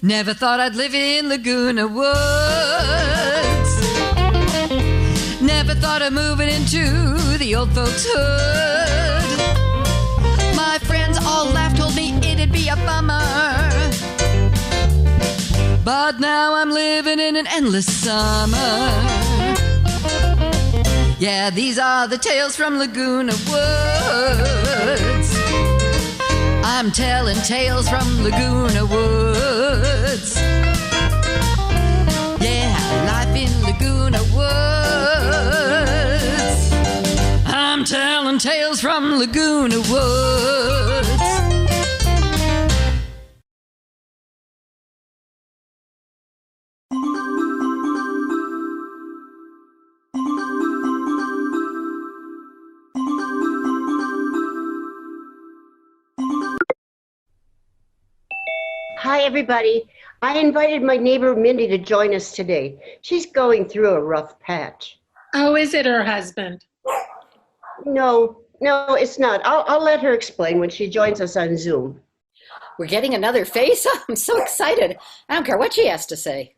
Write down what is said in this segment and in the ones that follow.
Never thought I'd live in Laguna Woods. Never thought of moving into the old folks' hood. My friends all laughed, told me it'd be a bummer. But now I'm living in an endless summer. Yeah, these are the tales from Laguna Woods. I'm telling tales from Laguna Woods. Yeah, life in Laguna Woods. I'm telling tales from Laguna Woods. Hi, everybody. I invited my neighbor Mindy to join us today. She's going through a rough patch. Oh, is it her husband? No, it's not. I'll let her explain when she joins us on Zoom. We're getting another face? I'm so excited. I don't care what she has to say.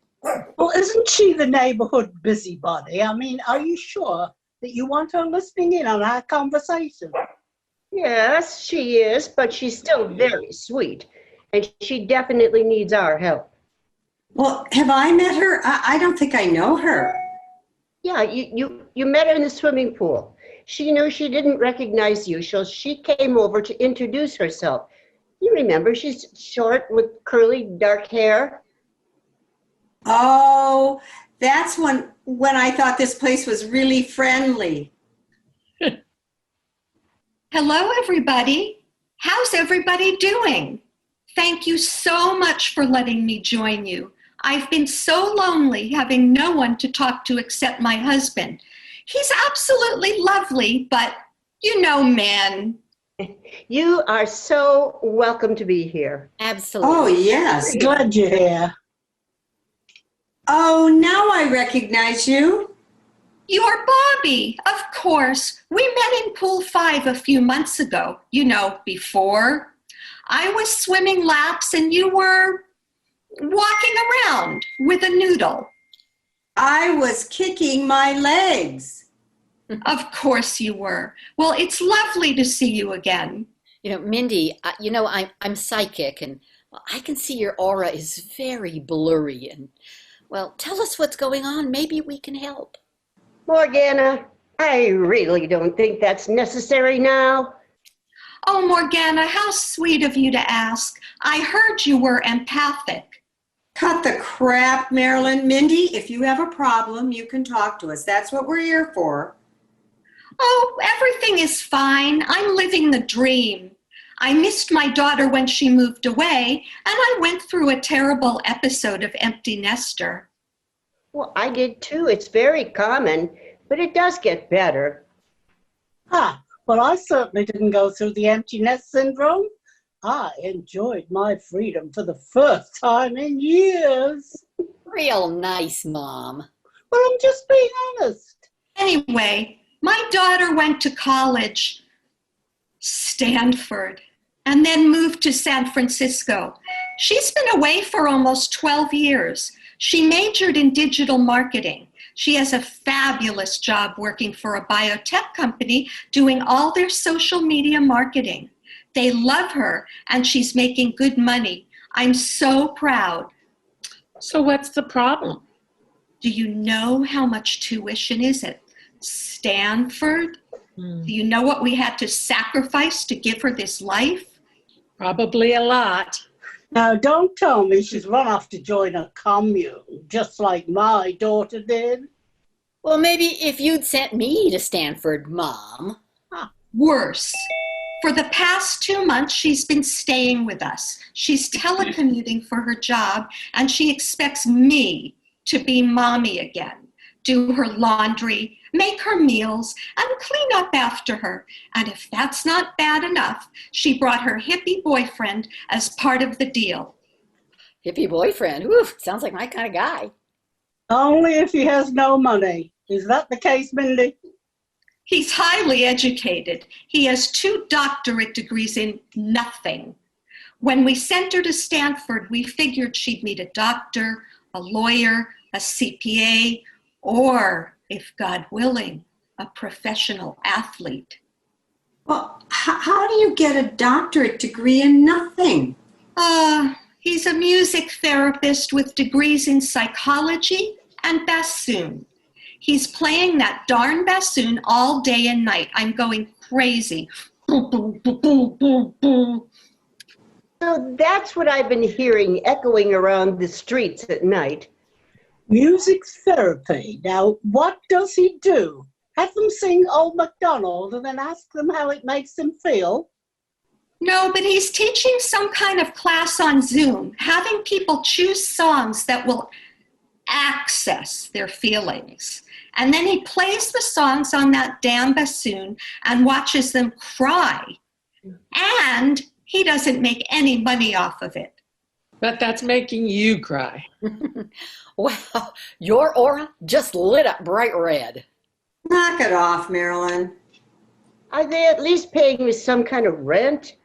Well, isn't she the neighborhood busybody? I mean, are you sure that you want her listening in on our conversation? Yes, she is, but she's still very sweet, and she definitely needs our help. Well, have I met her? I don't think I know her. Yeah, you met her in the swimming pool. She knew she didn't recognize you, so she came over to introduce herself. You remember, she's short with curly dark hair. Oh, that's when I thought this place was really friendly. Hello, everybody. How's everybody doing? Thank you so much for letting me join you. I've been so lonely having no one to talk to except my husband. He's absolutely lovely, but you know men. You are so welcome to be here. Absolutely. Oh, yes. Glad you're here. Oh, now I recognize you. You're Bobby, of course. We met in Pool 5 a few months ago, before. I was swimming laps and you were walking around with a noodle. I was kicking my legs. Of course you were. Well, it's lovely to see you again. Mindy, I'm psychic, and I can see your aura is very blurry. And, well, tell us what's going on. Maybe we can help. Morgana, I really don't think that's necessary now. Oh, Morgana, how sweet of you to ask. I heard you were empathic. Cut the crap, Marilyn. Mindy, if you have a problem, you can talk to us. That's what we're here for. Oh, everything is fine. I'm living the dream. I missed my daughter when she moved away, and I went through a terrible episode of empty nester. Well, I did too. It's very common, but it does get better. Well, I certainly didn't go through the empty nest syndrome. I enjoyed my freedom for the first time in years. Real nice, Mom. Well, I'm just being honest. Anyway, my daughter went to college, Stanford, and then moved to San Francisco. She's been away for almost 12 years. She majored in digital marketing. She has a fabulous job working for a biotech company doing all their social media marketing. They love her, and she's making good money. I'm so proud. So what's the problem? Do you know how much tuition is at Stanford? Do you know what we had to sacrifice to give her this life? Probably a lot. Now, don't tell me she's run off to join a commune, just like my daughter did. Well, maybe if you'd sent me to Stanford, Mom. Worse. For the past 2 months, she's been staying with us. She's telecommuting for her job, and she expects me to be mommy again, do her laundry, make her meals, and clean up after her. And if that's not bad enough, she brought her hippie boyfriend as part of the deal. Hippie boyfriend? Oof, sounds like my kind of guy. Only if he has no money. Is that the case, Mindy? He's highly educated. He has 2 doctorate degrees in nothing. When we sent her to Stanford, we figured she'd meet a doctor, a lawyer, a CPA, or, if God willing, a professional athlete. Well, how do you get a doctorate degree in nothing? He's a music therapist with degrees in psychology and bassoon. He's playing that darn bassoon all day and night. I'm going crazy. Boom, boom, boom, boom, boom, boom. So that's what I've been hearing echoing around the streets at night. Music therapy. Now, what does he do? Have them sing Old MacDonald and then ask them how it makes them feel? No, but he's teaching some kind of class on Zoom, having people choose songs that will access their feelings. And then he plays the songs on that damn bassoon and watches them cry. And he doesn't make any money off of it. But that's making you cry. Wow, your aura just lit up bright red. Knock it off, Marilyn. Are they at least paying me some kind of rent?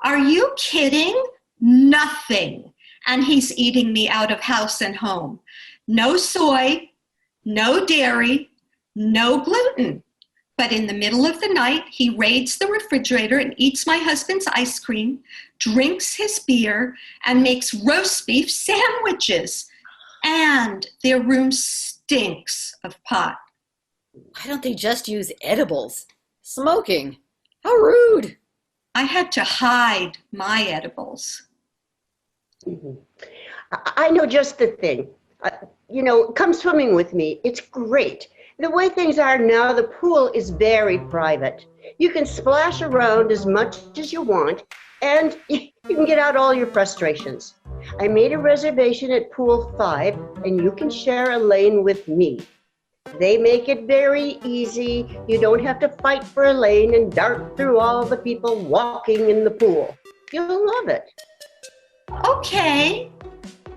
Are you kidding? Nothing. And he's eating me out of house and home. No soy, no dairy, no gluten. But in the middle of the night, he raids the refrigerator and eats my husband's ice cream, drinks his beer, and makes roast beef sandwiches. And their room stinks of pot. Why don't they just use edibles? Smoking. How rude. I had to hide my edibles. Mhm. I know just the thing. Come swimming with me. It's great. The way things are now, the pool is very private. You can splash around as much as you want, and you can get out all your frustrations. I made a reservation at Pool 5, and you can share a lane with me. They make it very easy. You don't have to fight for a lane and dart through all the people walking in the pool. You'll love it. Okay.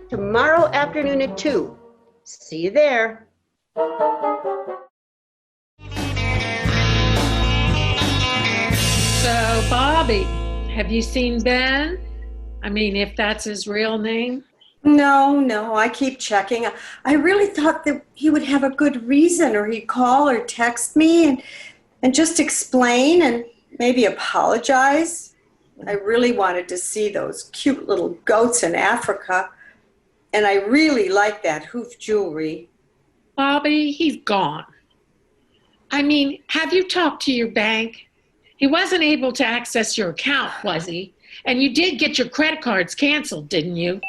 Tomorrow afternoon at 2. See you there. So, Bobby, have you seen Ben? I mean, if that's his real name. No, I keep checking. I really thought that he would have a good reason, or he'd call or text me and just explain and maybe apologize. I really wanted to see those cute little goats in Africa, and I really like that hoof jewelry. Bobby, he's gone. I mean, have you talked to your bank? He wasn't able to access your account, was he? And you did get your credit cards canceled, didn't you?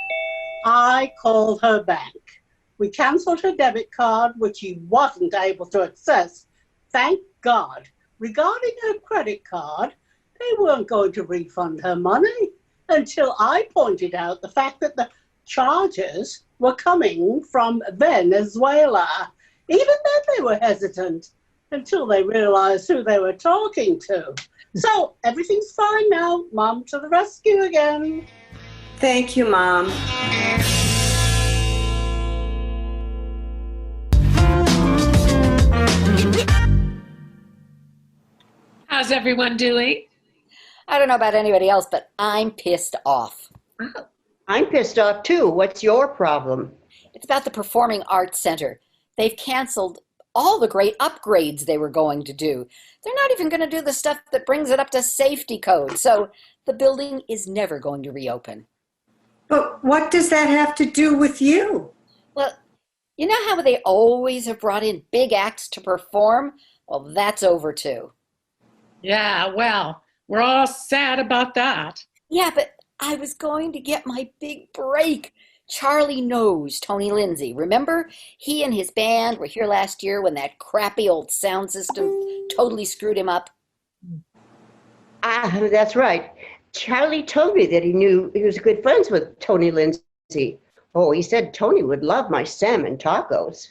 I called her bank. We cancelled her debit card, which he wasn't able to access. Thank God. Regarding her credit card, they weren't going to refund her money until I pointed out the fact that the charges were coming from Venezuela. Even then they were hesitant until they realized who they were talking to. So everything's fine now. Mom to the rescue again. Thank you, Mom. How's everyone doing? I don't know about anybody else, but I'm pissed off. I'm pissed off too. What's your problem? It's about the Performing Arts Center. They've canceled all the great upgrades they were going to do. They're not even going to do the stuff that brings it up to safety code. So the building is never going to reopen. But what does that have to do with you? Well, you know how they always have brought in big acts to perform? Well, that's over too. Yeah, well, we're all sad about that. Yeah, but I was going to get my big break. Charlie knows Tony Lindsay. Remember? He and his band were here last year when that crappy old sound system totally screwed him up. That's right. Charlie told me that he knew he was good friends with Tony Lindsay. Oh, he said Tony would love my salmon tacos.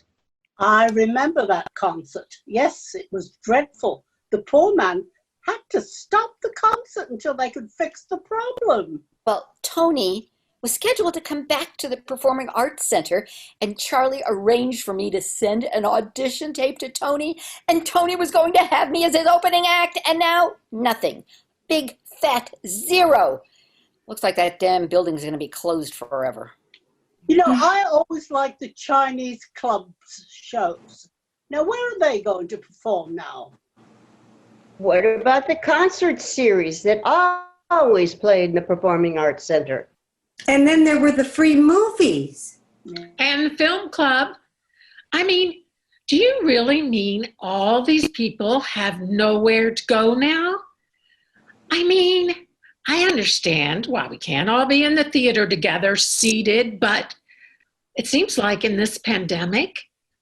I remember that concert. Yes, it was dreadful. The poor man had to stop the concert until they could fix the problem. Well, Tony was scheduled to come back to the Performing Arts Center, and Charlie arranged for me to send an audition tape to Tony, and Tony was going to have me as his opening act, and now nothing. Big fat zero. Looks like that damn building's going to be closed forever. You know, I always like the Chinese club shows. Now, where are they going to perform now? What about the concert series that always played in the Performing Arts Center? And then there were the free movies. And the film club. I mean, do you really mean all these people have nowhere to go now? I mean, I understand why we can't all be in the theater together, seated, but it seems like in this pandemic,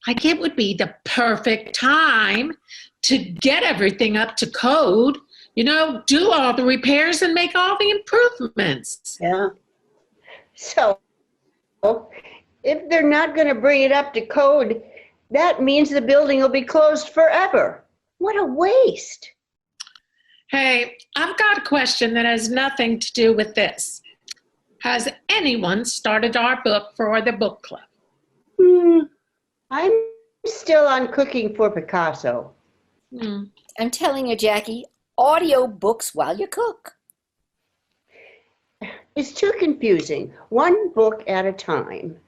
like it would be the perfect time to get everything up to code, you know, do all the repairs and make all the improvements. Yeah. So, if they're not going to bring it up to code, that means the building will be closed forever. What a waste. Hey, I've got a question that has nothing to do with this. Has anyone started our book for the book club? I'm still on cooking for Picasso. I'm telling you, Jackie, audio books while you cook. It's too confusing. One book at a time.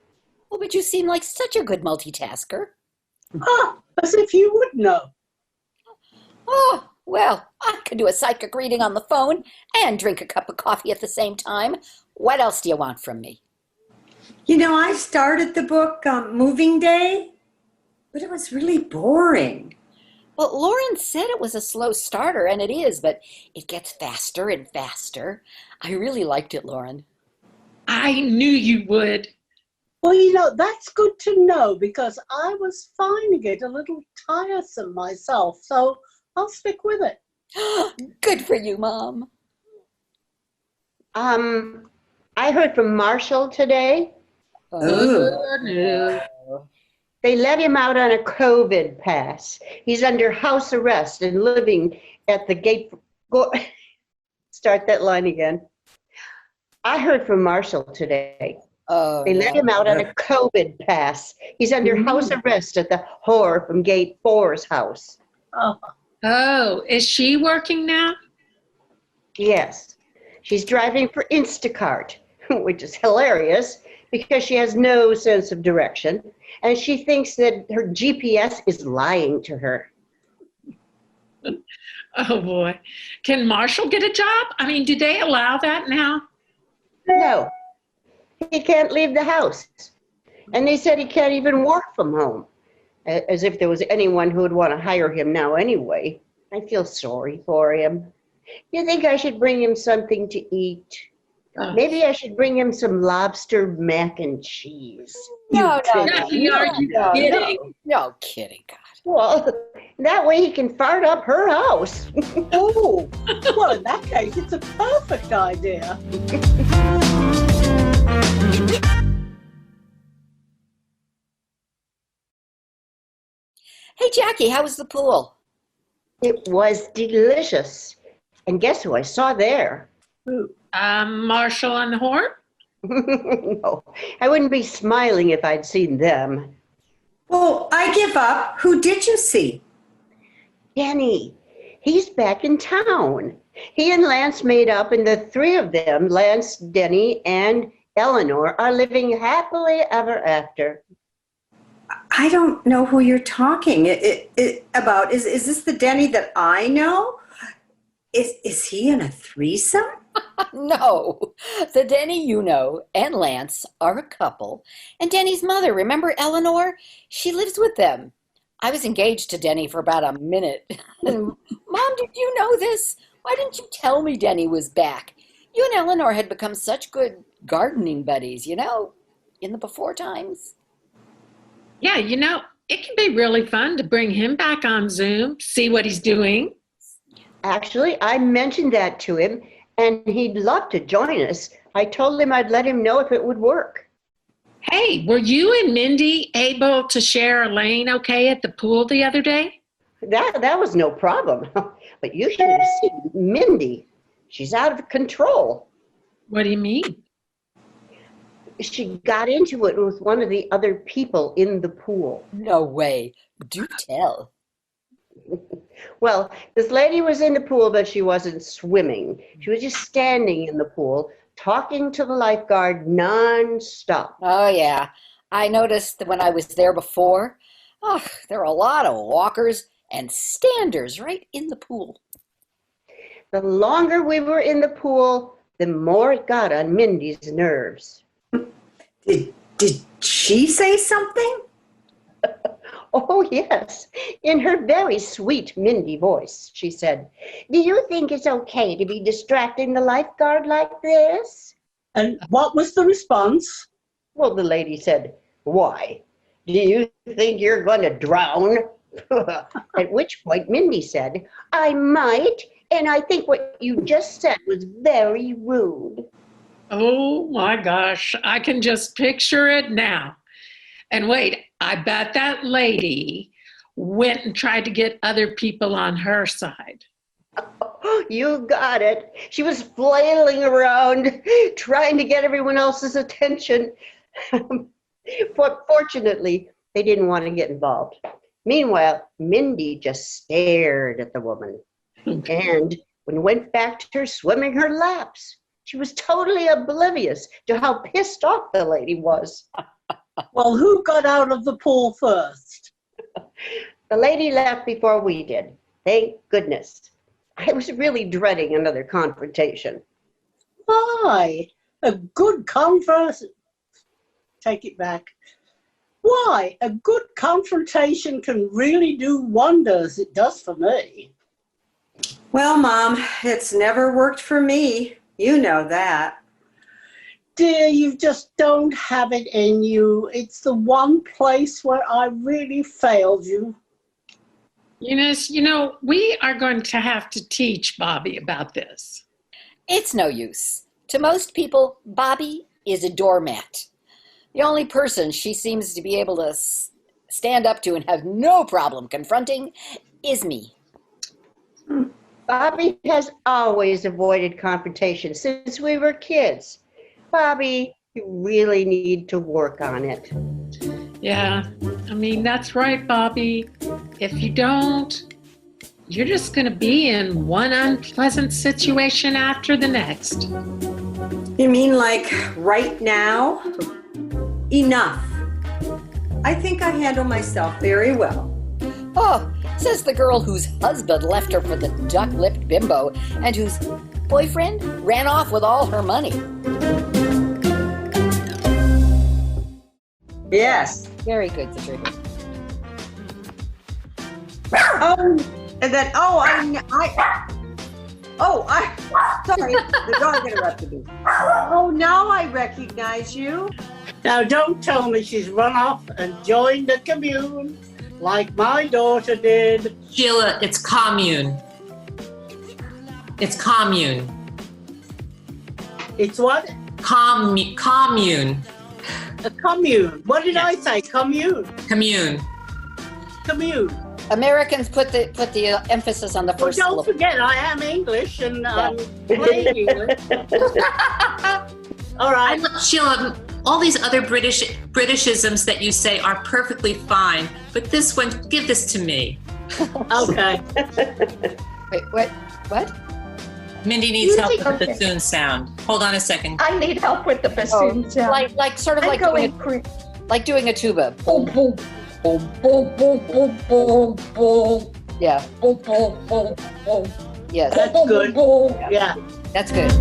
Oh, but you seem like such a good multitasker. As if you would know. Oh, well, I could do a psychic reading on the phone and drink a cup of coffee at the same time. What else do you want from me? You know, I started the book Moving Day, but it was really boring. Well, Lauren said it was a slow starter, and it is, but it gets faster and faster. I really liked it, Lauren. I knew you would. Well, you know, that's good to know because I was finding it a little tiresome myself, so I'll stick with it. Good for you, Mom. I heard from Marshall today. Oh. They let him out on a COVID pass. He's under house arrest and living at the gate. Start that line again. I heard from Marshall today. Oh, They let him out on a COVID pass. He's under house arrest at the whore from Gate 4's house. Oh, is she working now? Yes. She's driving for Instacart, which is hilarious because she has no sense of direction. And she thinks that her GPS is lying to her. Oh, boy. Can Marshall get a job? I mean, do they allow that now? No, he can't leave the house. And they said he can't even work from home, as if there was anyone who would want to hire him now anyway. I feel sorry for him. You think I should bring him something to eat? Maybe I should bring him some lobster mac and cheese. No, kidding. Kidding, God. Well, that way he can fart up her house. Oh, well, in that case, it's a perfect idea. Hey, Jackie, how was the pool? It was delicious. And guess who I saw there? Marshall and the whore? No, I wouldn't be smiling if I'd seen them. Well, I give up. Who did you see? Denny, he's back in town. He and Lance made up, and the three of them, Lance, Denny, and Eleanor, are living happily ever after. I don't know who you're talking about. Is this the Denny that I know? Is he in a threesome? No. The Denny you know and Lance are a couple. And Denny's mother, remember Eleanor? She lives with them. I was engaged to Denny for about a minute. Mom, did you know this? Why didn't you tell me Denny was back? You and Eleanor had become such good gardening buddies, you know, in the before times. Yeah, you know, it can be really fun to bring him back on Zoom, see what he's doing. Actually, I mentioned that to him, and he'd love to join us. I told him I'd let him know if it would work. Hey, were you and Mindy able to share a lane okay at the pool the other day? That was no problem. But you should have seen Mindy. She's out of control. What do you mean? She got into it with one of the other people in the pool. No way. Do tell. Well, this lady was in the pool, but she wasn't swimming. She was just standing in the pool, talking to the lifeguard nonstop. Oh, yeah. I noticed that when I was there before, there were a lot of walkers and standers right in the pool. The longer we were in the pool, the more it got on Mindy's nerves. Did she say something? Oh, yes. In her very sweet Mindy voice, she said, "Do you think it's okay to be distracting the lifeguard like this?" And what was the response? Well, the lady said, "Why? Do you think you're going to drown?" At which point Mindy said, "I might, and I think what you just said was very rude." Oh my gosh, I can just picture it now. And wait, I bet that lady went and tried to get other people on her side. You got it. She was flailing around, trying to get everyone else's attention. But fortunately, they didn't want to get involved. Meanwhile, Mindy just stared at the woman and went back to her swimming her laps. She was totally oblivious to how pissed off the lady was. Well, who got out of the pool first? The lady left before we did. Thank goodness. I was really dreading another confrontation. Why? A good Take it back. Why? A good confrontation can really do wonders. It does for me. Well, Mom, it's never worked for me. You know that. Dear, you just don't have it in you. It's the one place where I really failed you. Eunice, we are going to have to teach Bobby about this. It's no use. To most people, Bobby is a doormat. The only person she seems to be able to stand up to and have no problem confronting is me. Bobby has always avoided confrontation since we were kids. Bobby, you really need to work on it. Yeah, that's right, Bobby. If you don't, you're just going to be in one unpleasant situation after the next. You mean like right now? Enough. I think I handle myself very well. Oh, says the girl whose husband left her for the duck-lipped bimbo and whose boyfriend ran off with all her money. Yes. Very good, Katrina. Sorry, the dog interrupted me. Oh, now I recognize you. Now, don't tell me she's run off and joined the commune like my daughter did. Sheila, it's commune. It's commune. It's what? Commune. A commune. What did Yes. I say? Commune. Commune. Commune. Americans put the emphasis on the Well, first don't syllable. forget, I am English and I'm playing English. All right. Sheila, all these other Britishisms that you say are perfectly fine, but this one, give this to me. Okay. Wait, what? Mindy needs help with the Okay. bassoon sound. Hold on a second. I need help with the bassoon sound. Like doing a tuba. Boom, boom, boom, boom, boom, boom, boom, boom, Yeah. boom, boom, boom, boom. Yes. That's Boom, boom, good. boom. Yeah. That's good.